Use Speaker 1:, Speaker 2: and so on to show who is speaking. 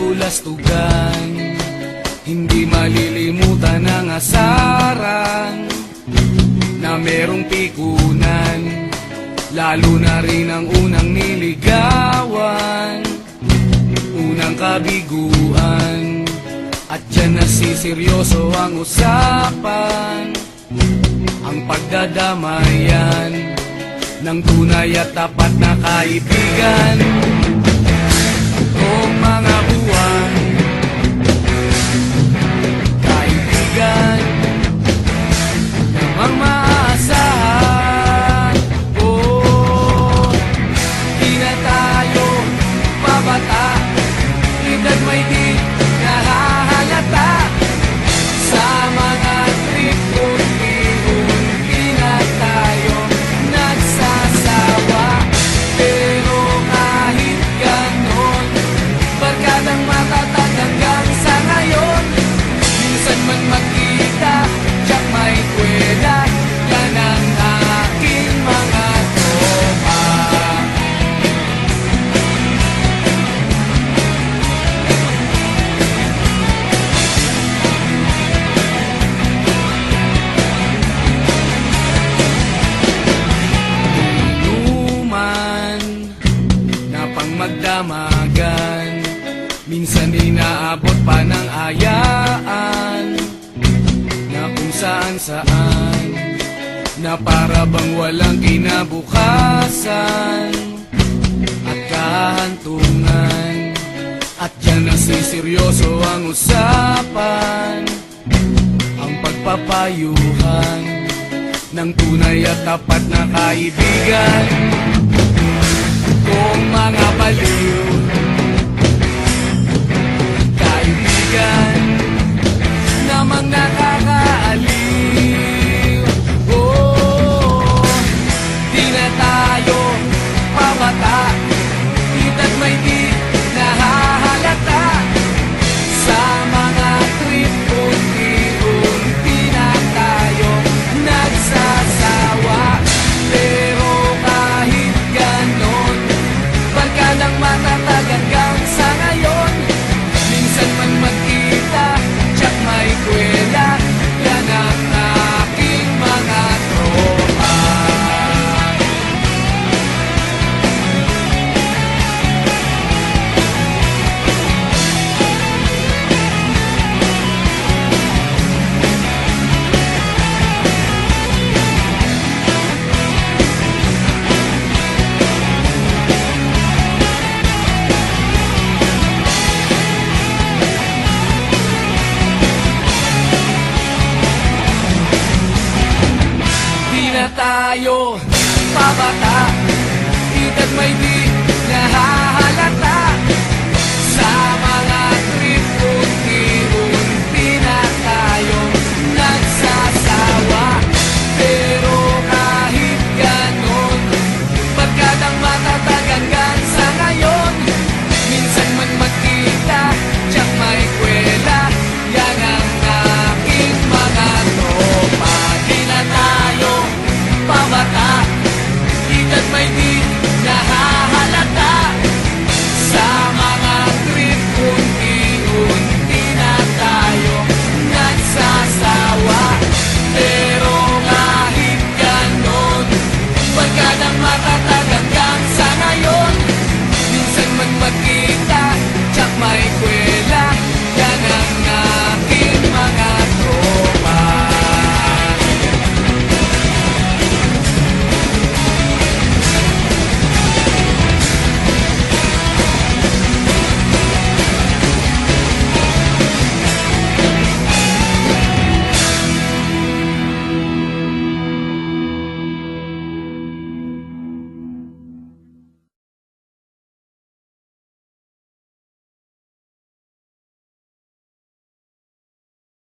Speaker 1: kabulastugan. Hindi malilimutan ang asaran na merong pikunan, lalo na rin ang unang niligawan, unang kabiguan. At dyan nasiseryoso ang usapan, ang pagdadamayan ng tunay at tapat na kaibigan. Kung mga buwan, kaibigan namang maaasahan. Oh, di na tayo babata, edad may di nahahalata. Sa mga trip unti-unti na tayo nagsasawa. Pero kahit ganon, barkadang matatag hanggang sa ngayon. Minsan man magkita, tiyak may kwela, yan ang aking mga tropa. Inuman na pang magdamagan, minsan inaabot pa ng ayaan, na kung saan-saan, na para bang walang kinabukasan at kahantungan. At dyan nasiseryoso ang usapan, ang pagpapayuhan ng tunay at tapat na kaibigan. Kung mga baliw, kaibigan namang nakakaaliw. Oh, di na tayo pabata, edad may di nahahalata. Sa mga trip unti-unti na tayo nagsasawa. Pero kahit ganon, barkadang matatag hanggang sa ngayon. Minsan man magkita, tiyak may kwela, yan ang aking mga tropa. Di na tayo pabata, edad may di